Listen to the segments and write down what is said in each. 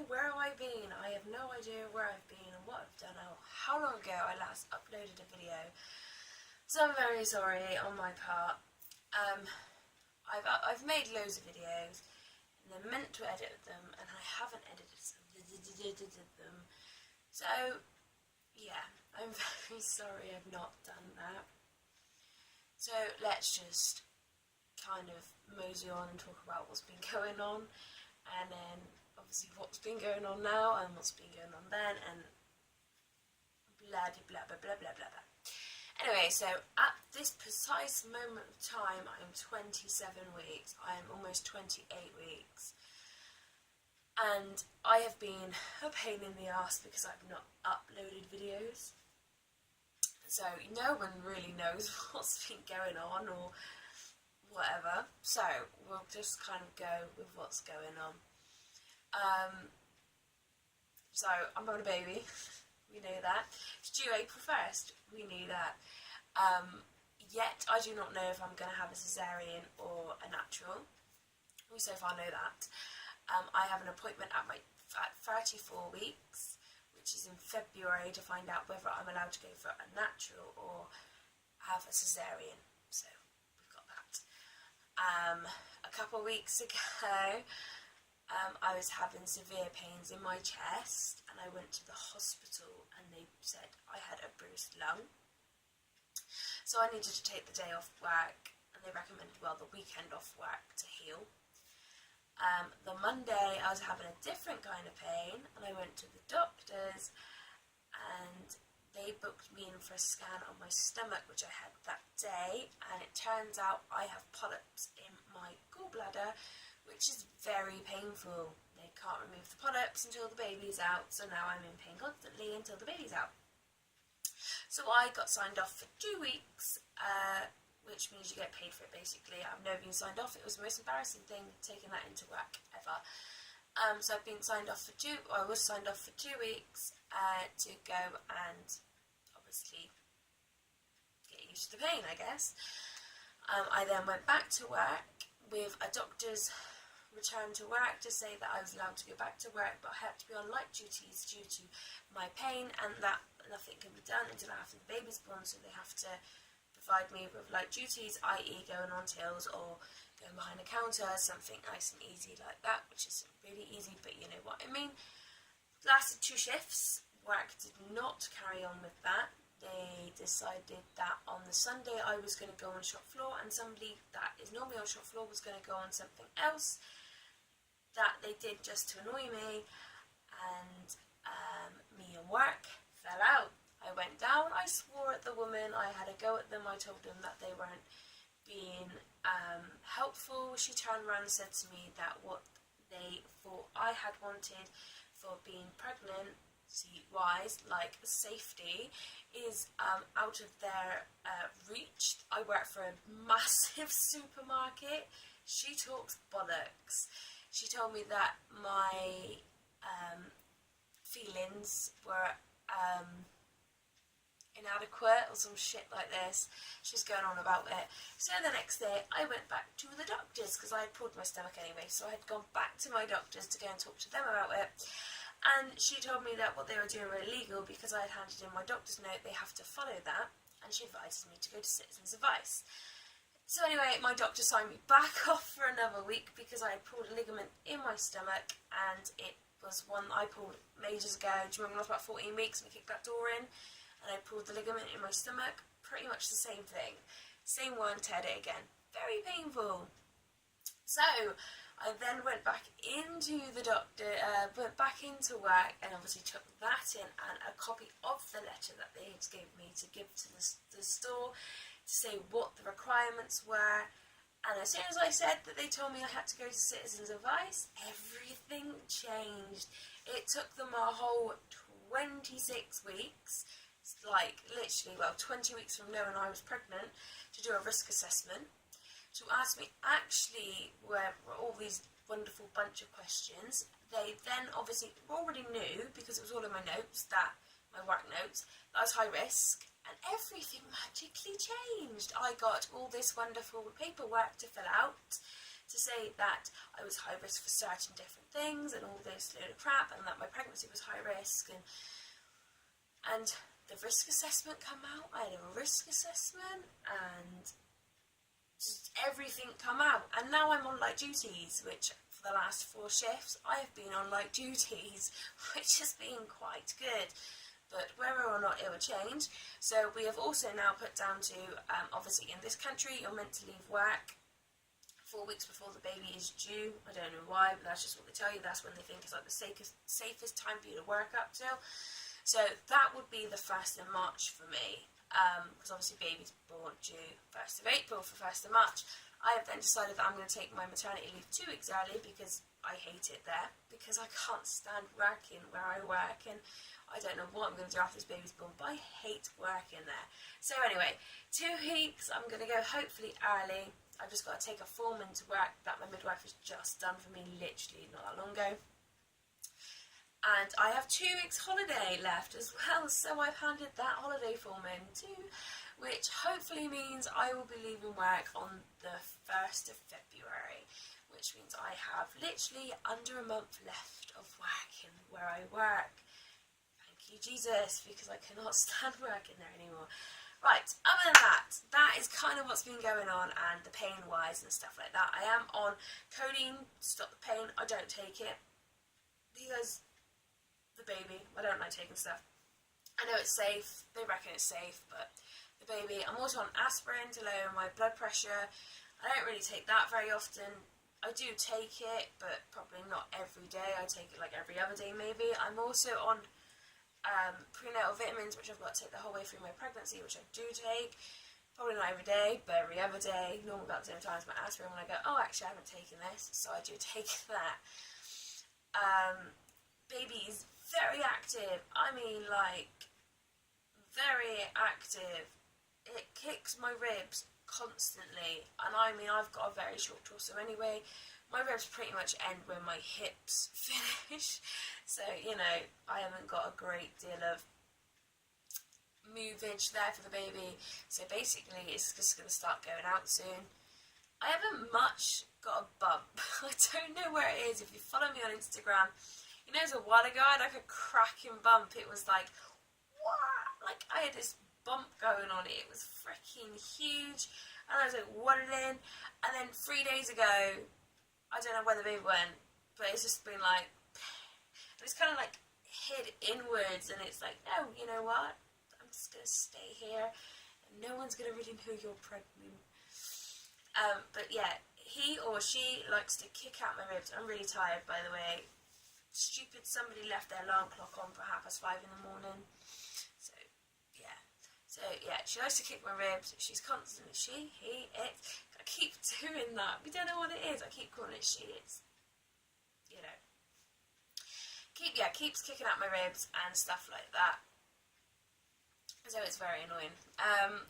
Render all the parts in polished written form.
where have I been? I have no idea where I've been and what I've done or how long ago I last uploaded a video. So I'm very sorry on my part. I've made loads of videos and they're meant to edit them and I haven't edited them. So yeah, I'm very sorry I've not done that. So let's just kind of mosey on and talk about what's been going on, and then obviously what's been going on now and what's been going on then, and blah blah blah blah blah blah blah. Anyway, so at this precise moment of time, I am 27 weeks. I am almost 28 weeks. And I have been a pain in the ass because I've not uploaded videos. So no one really knows what's been going on or whatever. So we'll just kind of go with what's going on. So I'm having a baby. We know that. It's due April 1st. We knew that. Yet I do not know if I'm going to have a cesarean or a natural. We so far know that. I have an appointment at 34 weeks, which is in February, to find out whether I'm allowed to go for a natural or have a cesarean. So we've got that. A couple of weeks ago, I was having severe pains in my chest and I went to the hospital and they said I had a bruised lung. So I needed to take the day off work and they recommended, well, the weekend off work to heal. The Monday I was having a different kind of pain and I went to the doctors and they booked me in for a scan on my stomach, which I had that day, and it turns out I have polyps in my gallbladder, which is very painful. They can't remove the polyps until the baby's out, so now I'm in pain constantly until the baby's out. So I got signed off for 2 weeks, which means you get paid for it basically. I've never been signed off. It was the most embarrassing thing, taking that into work ever. So I've been signed off for I was signed off for 2 weeks to go and obviously get used to the pain, I guess. I then went back to work with a doctor's return to work to say that I was allowed to go back to work, but I had to be on light duties due to my pain and that nothing can be done until after the baby's born, so they have to provide me with light duties, i.e. going on tills or going behind a counter, something nice and easy like that, which isn't really easy, but you know what I mean. Lasted 2 shifts. Work did not carry on with that. They decided that on the Sunday I was going to go on shop floor and somebody that is normally on shop floor was going to go on something else that they did just to annoy me, and me and work fell out. I went down, I swore at the woman, I had a go at them, I told them that they weren't being helpful. She turned around and said to me that what they thought I had wanted for being pregnant, wise, like safety, is out of their reach. I work for a massive supermarket. She talks bollocks. She told me that my feelings were inadequate or some shit like this. She was going on about it. So the next day I went back to the doctors because I had pulled my stomach anyway, so I had gone back to my doctors to go and talk to them about it. And she told me that what they were doing were illegal because I had handed in my doctor's note. They have to follow that, and she advised me to go to Citizens Advice. So anyway, my doctor signed me back off for another week because I had pulled a ligament in my stomach, and it was one I pulled ages ago. Do you remember when I was about 14 weeks and we kicked that door in? And I pulled the ligament in my stomach. Pretty much the same thing. Same one, teared it again. Very painful. So I then went back into the doctor, went back into work, and obviously took that in and a copy of the letter that they had gave me to give to the store to say what the requirements were. And as soon as I said that they told me I had to go to Citizens Advice, everything changed. It took them a whole 26 weeks, like literally, 20 weeks from knowing I was pregnant, to do a risk assessment, to ask me actually were all these wonderful bunch of questions. They then obviously already knew, because it was all in my notes, that my work notes, that I was high risk, and everything magically changed. I got all this wonderful paperwork to fill out to say that I was high risk for certain different things and all this load of crap, and that my pregnancy was high risk, and the risk assessment come out. I had a risk assessment and just everything come out, and now I'm on light duties, which for the last 4 shifts I have been on light duties, which has been quite good, but whether or not it will change. So we have also now put down to, obviously in this country you're meant to leave work 4 weeks before the baby is due. I don't know why, but that's just what they tell you. That's when they think it's like the safest time for you to work up till. So that would be the 1st of March for me, because obviously baby's born due 1st of April for 1st of March. I have then decided that I'm going to take my maternity leave 2 weeks early because I hate it there, because I can't stand working where I work, and I don't know what I'm going to do after this baby's born, but I hate working there. So anyway, 2 weeks, I'm going to go hopefully early. I've just got to take a form into work that my midwife has just done for me literally not that long ago. And I have 2 weeks holiday left as well, so I've handed that holiday form in too, which hopefully means I will be leaving work on the 1st of February, which means I have literally under a month left of working where I work. Thank you, Jesus, because I cannot stand working there anymore. Right, other than that, that is kind of what's been going on, and the pain-wise and stuff like that. I am on codeine to stop the pain. I don't take it because the baby, I don't like taking stuff. I know it's safe, they reckon it's safe, but the baby, I'm also on aspirin to lower my blood pressure. I don't really take that very often. I do take it, but probably not every day. I take it like every other day maybe. I'm also on prenatal vitamins, which I've got to take the whole way through my pregnancy, which I do take. Probably not every day, but every other day. Normally about the same time as my aspirin, when I go, oh actually I haven't taken this, so I do take that. Baby is very active. I mean, like, very active. It kicks my ribs constantly, and I mean, I've got a very short torso anyway. My ribs pretty much end when my hips finish, so, you know, I haven't got a great deal of movage there for the baby, so basically it's just going to start going out soon. I haven't much got a bump. I don't know where it is. If you follow me on Instagram, you know, it was a while ago, I had like a cracking bump. It was like, what? Like, I had this bump going on. It was freaking huge. And I was like, what it in? And then 3 days ago, I don't know where the baby went, but it's just been like, it's kind of like hid inwards. And it's like, no, you know what? I'm just going to stay here. And no one's going to really know you're pregnant. But yeah, he or she likes to kick out my ribs. I'm really tired, by the way. Stupid somebody left their alarm clock on for 5:30 in the morning. So yeah, she likes to kick my ribs. She's constantly he, it. I keep doing that. We don't know what it is. I keep calling it she. It's, you know, keeps kicking out my ribs and stuff like that. So it's very annoying.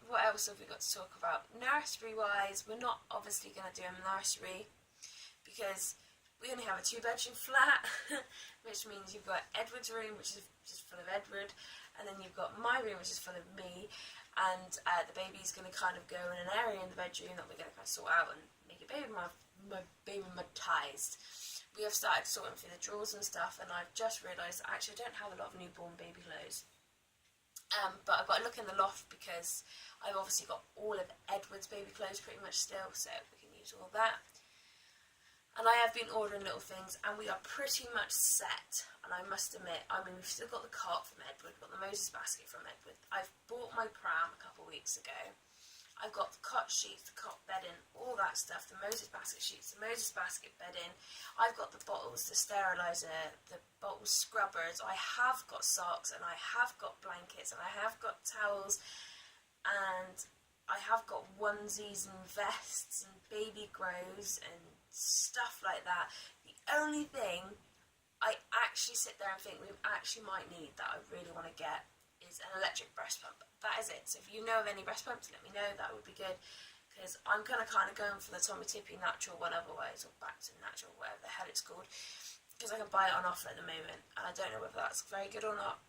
What else have we got to talk about? Nursery wise, we're not obviously going to do a nursery because we only have a 2-bedroom flat, which means you've got Edward's room, which is just full of Edward, and then you've got my room, which is full of me, and the baby's going to kind of go in an area in the bedroom that we're going to kind of sort out and make it baby-matized. We have started sorting through the drawers and stuff, and I've just realised that actually I don't have a lot of newborn baby clothes. But I've got to look in the loft because I've obviously got all of Edward's baby clothes pretty much still, so we can use all that. And I have been ordering little things, and we are pretty much set. And I must admit, I mean, we've still got the cot from Edward, got the Moses basket from Edward. I've bought my pram a couple of weeks ago. I've got the cot sheets, the cot bedding, all that stuff, the Moses basket sheets, the Moses basket bedding. I've got the bottles, the steriliser, the bottle scrubbers. I have got socks, and I have got blankets, and I have got towels, and I have got onesies and vests and baby grows and stuff like that. The only thing I actually sit there and think we actually might need that I really want to get is an electric breast pump. That is it. So if you know of any breast pumps, let me know. That would be good, because I'm going to kind of go for the Tommee Tippee natural one otherwise, or back to natural, whatever the hell it's called, because I can buy it on offer at the moment, and I don't know whether that's very good or not.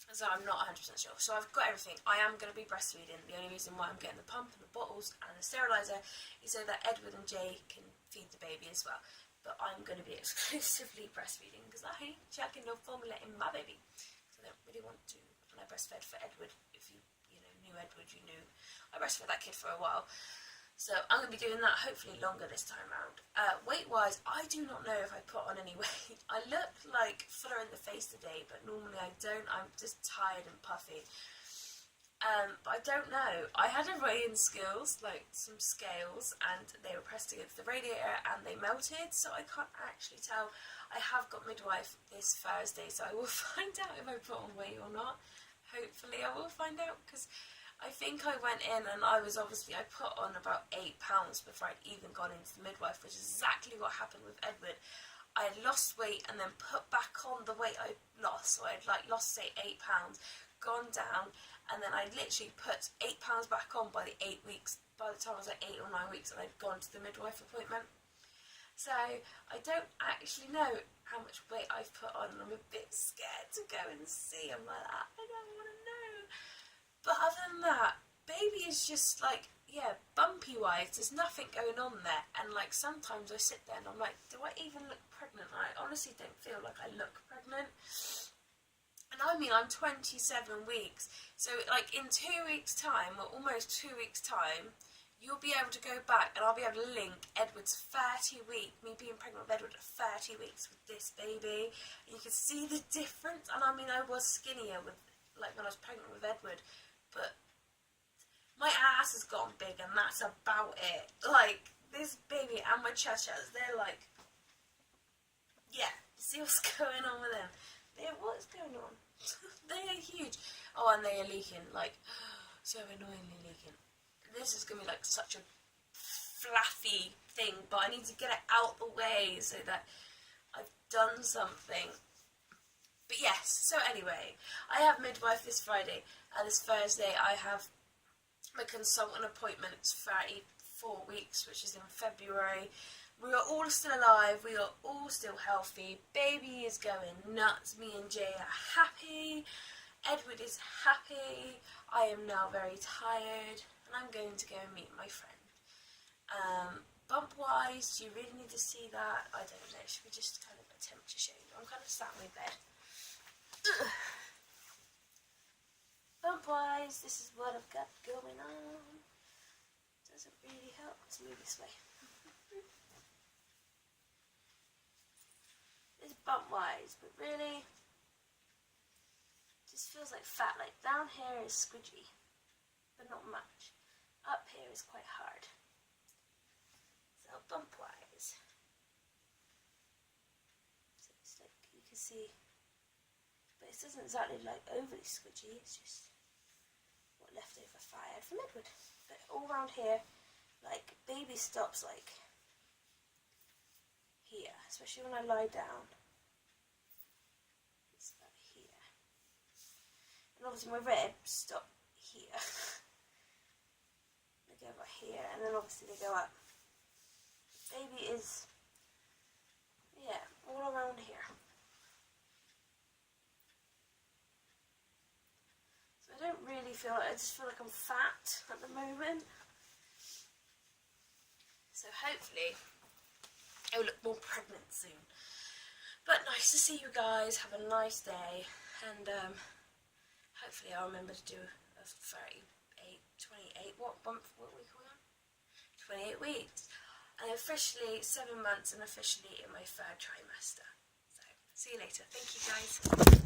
So I'm not 100% sure. So I've got everything. I am going to be breastfeeding. The only reason why I'm getting the pump and the bottles and the steriliser is so that Edward and Jay can feed the baby as well. But I'm going to be exclusively breastfeeding because I hate chucking no formula in my baby. So I don't really want to. And I breastfed for Edward. If you knew Edward, you knew I breastfed that kid for a while. So I'm going to be doing that hopefully longer this time around. Weight-wise, I do not know if I put on any weight. I look like fuller in the face today, but normally I don't. I'm just tired and puffy. But I don't know. I had a weigh-in skills, like some scales, and they were pressed against the radiator and they melted, so I can't actually tell. I have got midwife this Thursday, so I will find out if I put on weight or not. Hopefully I will find out, because I think I went in and I put on about 8 pounds before I'd even gone into the midwife, which is exactly what happened with Edward. I had lost weight and then put back on the weight I lost, so I'd lost say 8 pounds, gone down, and then I literally put 8 pounds back on by the 8 weeks. By the time I was like 8 or 9 weeks, and I'd gone to the midwife appointment. So I don't actually know how much weight I've put on, and I'm a bit scared to go and see. I'm like, I don't want to know. But other than that, baby is just like, yeah, bumpy wise, there's nothing going on there. And like sometimes I sit there and I'm like, do I even look pregnant? I honestly don't feel like I look pregnant. And I mean, I'm 27 weeks, so like in 2 weeks' time, or almost 2 weeks' time, you'll be able to go back and I'll be able to link Edward's 30 week, me being pregnant with Edward at 30 weeks with this baby, and you can see the difference. And I mean, I was skinnier with, like when I was pregnant with Edward, but my ass has gotten big and that's about it. Like, this baby and my cha-chas, they're like, yeah, see what's going on with them. What's going on? They are huge. Oh, and they are leaking, like, so annoyingly leaking. This is going to be like such a fluffy thing, but I need to get it out the way so that I've done something. But yes, so anyway, I have midwife this Friday, and this Thursday I have my consultant appointment. It's 34 weeks, which is in February. We are all still alive, we are all still healthy, baby is going nuts, me and Jay are happy, Edward is happy, I am now very tired, and I'm going to go and meet my friend. Bump wise, do you really need to see that? I don't know, should we just kind of attempt to show you? I'm kind of sat in my bed. Bump wise, this is what I've got going on. Doesn't really help, let's move this way. It's bump wise, but really just feels like fat. Like down here is squidgy, but not much. Up here is quite hard. So bump wise, so it's like you can see, but it doesn't exactly like overly squidgy. It's just what leftover fat I had from Edward. But all around here, like baby stops like here, especially when I lie down. It's about here. And obviously my ribs stop here. They go about here, and then obviously they go up. Baby is, yeah, all around here. So I don't really feel like, I just feel like I'm fat at the moment. So hopefully I'll look more pregnant soon. But nice to see you guys. Have a nice day. And hopefully I'll remember to do a 28, what week are we on? 28 weeks. I'm officially 7 months and officially in my 3rd trimester. So, see you later. Thank you guys.